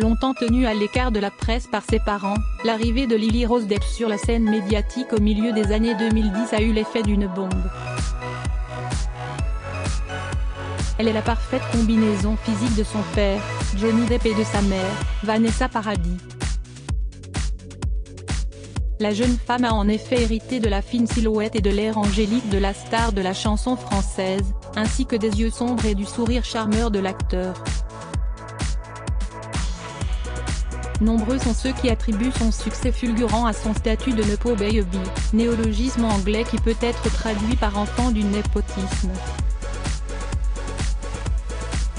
Longtemps tenue à l'écart de la presse par ses parents, l'arrivée de Lily Rose Depp sur la scène médiatique au milieu des années 2010 a eu l'effet d'une bombe. Elle est la parfaite combinaison physique de son père, Johnny Depp, et de sa mère, Vanessa Paradis. La jeune femme a en effet hérité de la fine silhouette et de l'air angélique de la star de la chanson française, ainsi que des yeux sombres et du sourire charmeur de l'acteur. Nombreux sont ceux qui attribuent son succès fulgurant à son statut de Nepo Baby, néologisme anglais qui peut être traduit par enfant du népotisme.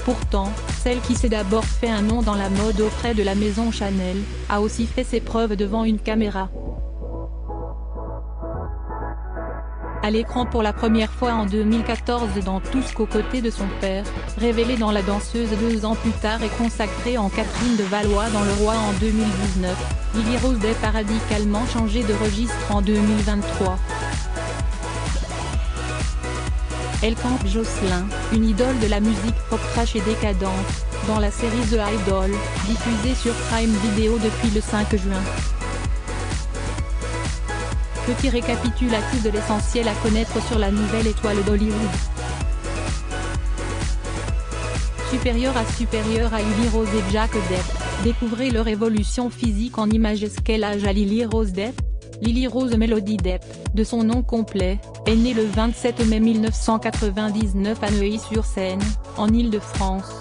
Pourtant, celle qui s'est d'abord fait un nom dans la mode auprès de la maison Chanel, a aussi fait ses preuves devant une caméra. À l'écran pour la première fois en 2014 dans Tous qu'aux côtés de son père, révélée dans La Danseuse 2 ans plus tard et consacrée en Catherine de Valois dans Le Roi en 2019, Lily Rose Depp a radicalement changé de registre en 2023. Elle campe Jocelyn, une idole de la musique pop trash et décadente, dans la série The Idol, diffusée sur Prime Video depuis le 5 juin. Petit récapitulatif de l'essentiel à connaître sur la nouvelle étoile d'Hollywood. Supérieure à Lily Rose et Jack Depp, découvrez leur évolution physique en images. Quel âge a Lily Rose Depp? Lily Rose Melody Depp, de son nom complet, est née le 27 mai 1999 à Neuilly-sur-Seine, en Île-de-France.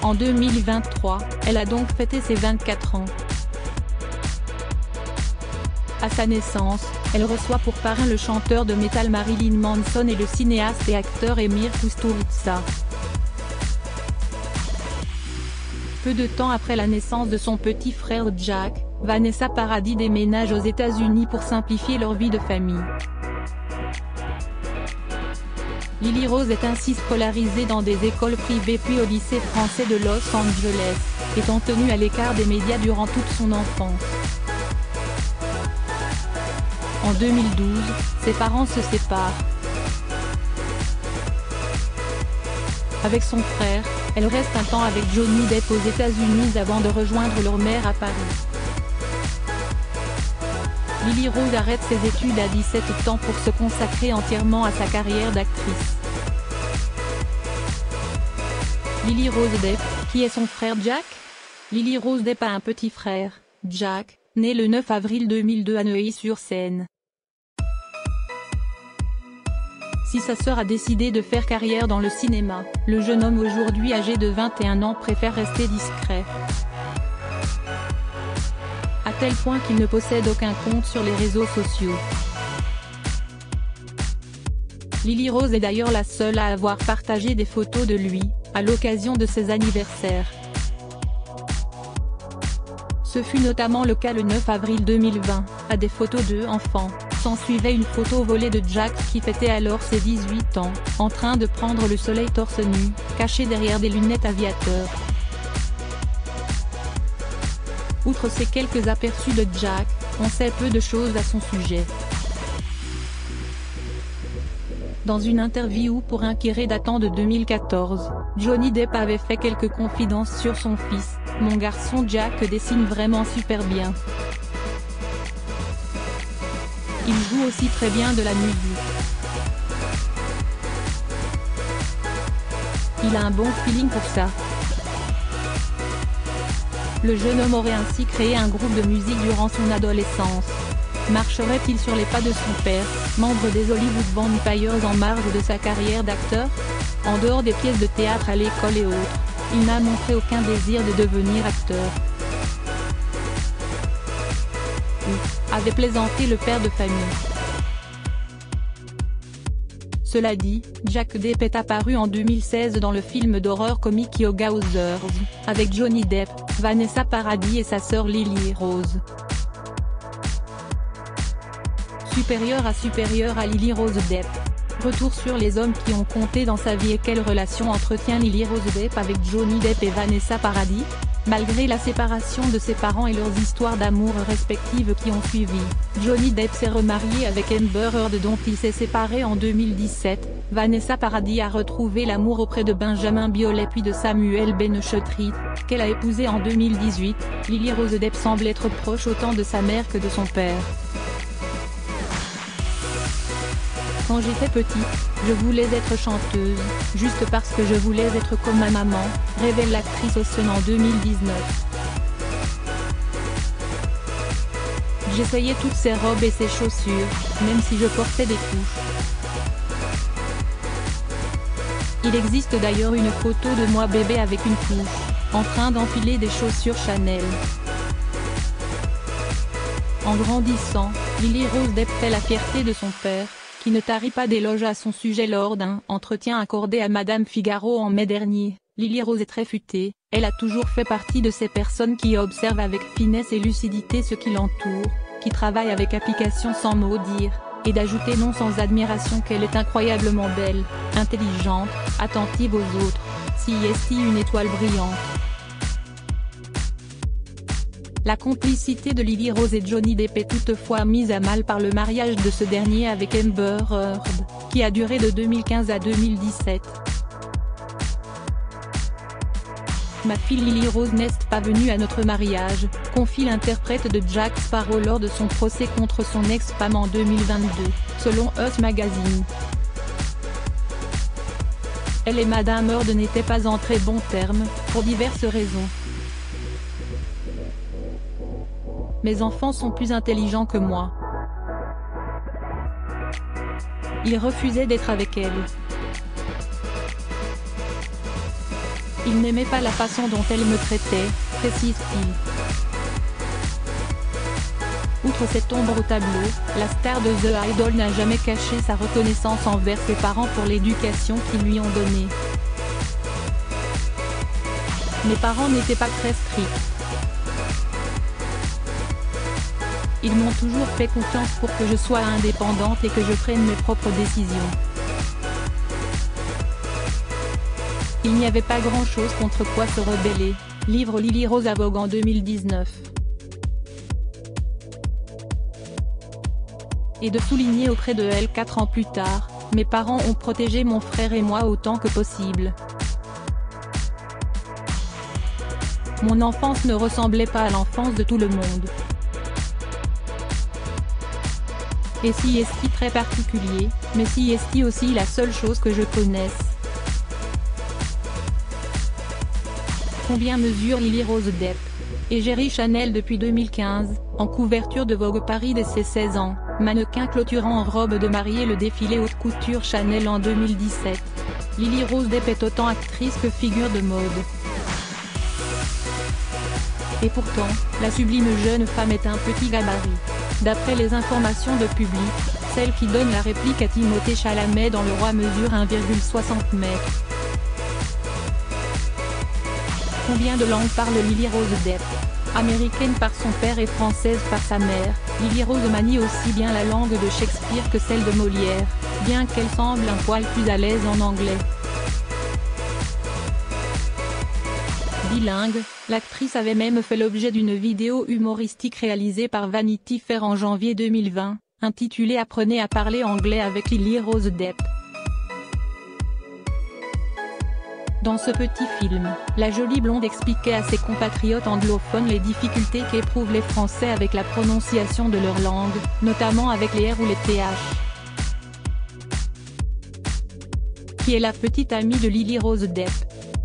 En 2023, elle a donc fêté ses 24 ans. À sa naissance, elle reçoit pour parrain le chanteur de métal Marilyn Manson et le cinéaste et acteur Emir Kusturica. Peu de temps après la naissance de son petit frère Jack, Vanessa Paradis déménage aux États-Unis pour simplifier leur vie de famille. Lily Rose est ainsi scolarisée dans des écoles privées puis au lycée français de Los Angeles, étant tenue à l'écart des médias durant toute son enfance. En 2012, ses parents se séparent. Avec son frère, elle reste un temps avec Johnny Depp aux États-Unis avant de rejoindre leur mère à Paris. Lily Rose arrête ses études à 17 ans pour se consacrer entièrement à sa carrière d'actrice. Lily Rose Depp, qui est son frère Jack? Lily Rose Depp a un petit frère, Jack, né le 9 avril 2002 à Neuilly-sur-Seine. Si sa sœur a décidé de faire carrière dans le cinéma, le jeune homme aujourd'hui âgé de 21 ans préfère rester discret. À tel point qu'il ne possède aucun compte sur les réseaux sociaux. Lily Rose est d'ailleurs la seule à avoir partagé des photos de lui, à l'occasion de ses anniversaires. Ce fut notamment le cas le 9 avril 2020, à des photos d'eux enfants. S'ensuivait une photo volée de Jack qui fêtait alors ses 18 ans, en train de prendre le soleil torse nu, caché derrière des lunettes aviateurs. Outre ces quelques aperçus de Jack, on sait peu de choses à son sujet. Dans une interview pour Inquiret datant de 2014, Johnny Depp avait fait quelques confidences sur son fils. « Mon garçon Jack dessine vraiment super bien. Il joue aussi très bien de la musique. Il a un bon feeling pour ça. » Le jeune homme aurait ainsi créé un groupe de musique durant son adolescence. Marcherait-il sur les pas de son père, membre des Hollywood Vampires en marge de sa carrière d'acteur? En dehors des pièces de théâtre à l'école et autres, il n'a montré aucun désir de devenir acteur. Avait plaisanté le père de famille. Cela dit, Jack Depp est apparu en 2016 dans le film d'horreur comique Yoga Hosers, avec Johnny Depp, Vanessa Paradis et sa sœur Lily Rose. Supérieure à Lily Rose Depp. Retour sur les hommes qui ont compté dans sa vie et quelle relation entretient Lily Rose Depp avec Johnny Depp et Vanessa Paradis? Malgré la séparation de ses parents et leurs histoires d'amour respectives qui ont suivi, Johnny Depp s'est remarié avec Amber Heard dont il s'est séparé en 2017, Vanessa Paradis a retrouvé l'amour auprès de Benjamin Biolay puis de Samuel Benchetrit, qu'elle a épousé en 2018. Lily Rose Depp semble être proche autant de sa mère que de son père. Quand j'étais petite, je voulais être chanteuse, juste parce que je voulais être comme ma maman, révèle l'actrice au Sun en 2019. J'essayais toutes ses robes et ses chaussures, même si je portais des couches. Il existe d'ailleurs une photo de moi bébé avec une couche, en train d'enfiler des chaussures Chanel. En grandissant, Lily Rose Depp fait la fierté de son père, qui ne tarit pas d'éloges à son sujet lors d'un entretien accordé à Madame Figaro en mai dernier. Lily Rose est très futée, elle a toujours fait partie de ces personnes qui observent avec finesse et lucidité ce qui l'entoure, qui travaille avec application sans mot dire, et d'ajouter non sans admiration qu'elle est incroyablement belle, intelligente, attentive aux autres, si une étoile brillante. La complicité de Lily Rose et Johnny Depp est toutefois mise à mal par le mariage de ce dernier avec Amber Heard, qui a duré de 2015 à 2017. Ma fille Lily Rose n'est pas venue à notre mariage, confie l'interprète de Jack Sparrow lors de son procès contre son ex-femme en 2022, selon Us Magazine. Elle et Madame Heard n'étaient pas en très bons termes, pour diverses raisons. Mes enfants sont plus intelligents que moi. Ils refusaient d'être avec elle. Ils n'aimaient pas la façon dont elle me traitait, précise-t-il. Outre cette ombre au tableau, la star de The Idol n'a jamais caché sa reconnaissance envers ses parents pour l'éducation qu'ils lui ont donnée. Mes parents n'étaient pas très stricts. Ils m'ont toujours fait confiance pour que je sois indépendante et que je prenne mes propres décisions. Il n'y avait pas grand-chose contre quoi se rebeller, livre Lily Rose à Vogue en 2019. Et de souligner auprès de elle 4 ans plus tard, mes parents ont protégé mon frère et moi autant que possible. Mon enfance ne ressemblait pas à l'enfance de tout le monde. Et si est-il très particulier, mais si est-il aussi la seule chose que je connaisse. Combien mesure Lily Rose Depp? Égérie Chanel depuis 2015, en couverture de Vogue Paris dès ses 16 ans, mannequin clôturant en robe de mariée le défilé haute couture Chanel en 2017. Lily Rose Depp est autant actrice que figure de mode. Et pourtant, la sublime jeune femme est un petit gabarit. D'après les informations de Public, celle qui donne la réplique à Timothée Chalamet dans Le Roi mesure 1,60 m. Combien de langues parle Lily Rose Depp? Américaine par son père et française par sa mère, Lily Rose manie aussi bien la langue de Shakespeare que celle de Molière, bien qu'elle semble un poil plus à l'aise en anglais. Bilingue, l'actrice avait même fait l'objet d'une vidéo humoristique réalisée par Vanity Fair en janvier 2020, intitulée Apprenez à parler anglais avec Lily Rose Depp. Dans ce petit film, la jolie blonde expliquait à ses compatriotes anglophones les difficultés qu'éprouvent les Français avec la prononciation de leur langue, notamment avec les R ou les TH. Qui est la petite amie de Lily Rose Depp.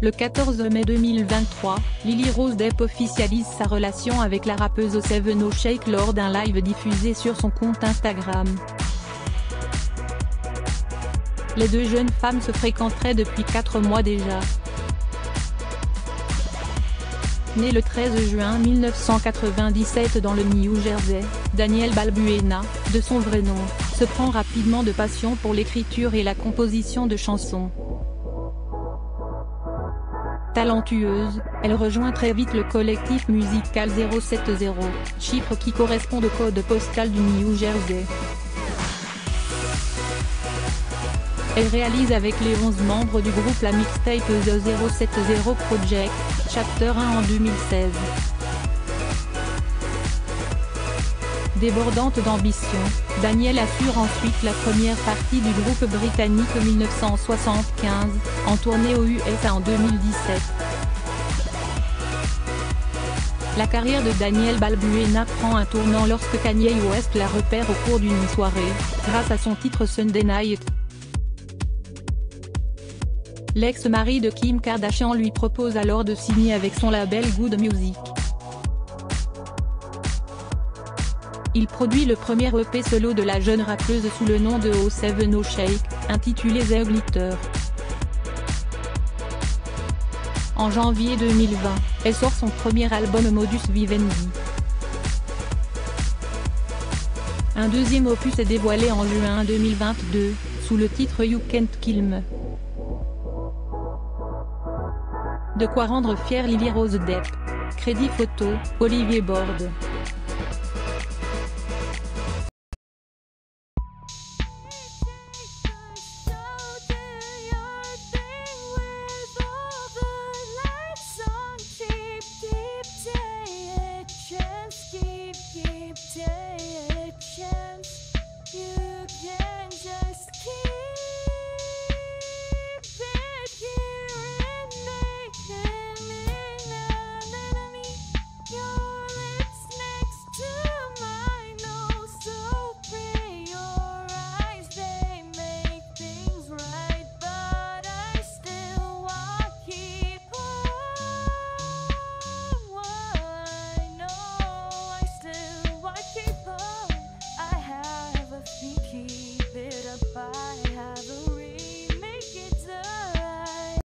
Le 14 mai 2023, Lily Rose Depp officialise sa relation avec la rappeuse Seveno Sheikh lors d'un live diffusé sur son compte Instagram. Les deux jeunes femmes se fréquenteraient depuis 4 mois déjà. Née le 13 juin 1997 dans le New Jersey, Danielle Balbuena, de son vrai nom, se prend rapidement de passion pour l'écriture et la composition de chansons. Talentueuse, elle rejoint très vite le collectif musical 070, chiffre qui correspond au code postal du New Jersey. Elle réalise avec les 11 membres du groupe la mixtape The 070 Project, Chapter 1 en 2016. Débordante d'ambition, Danielle assure ensuite la première partie du groupe britannique 1975, en tournée aux USA en 2017. La carrière de Danielle Balbuena prend un tournant lorsque Kanye West la repère au cours d'une soirée, grâce à son titre Sunday Night. L'ex-mari de Kim Kardashian lui propose alors de signer avec son label Good Music. Il produit le premier EP solo de la jeune rappeuse sous le nom de O7 No Shake, intitulé The Glitter. En janvier 2020, elle sort son premier album Modus Vivendi. Un deuxième opus est dévoilé en juin 2022, sous le titre You Can't Kill Me. De quoi rendre fière Lily Rose Depp. Crédit photo, Olivier Borde. Keep taking a chance. You can just keep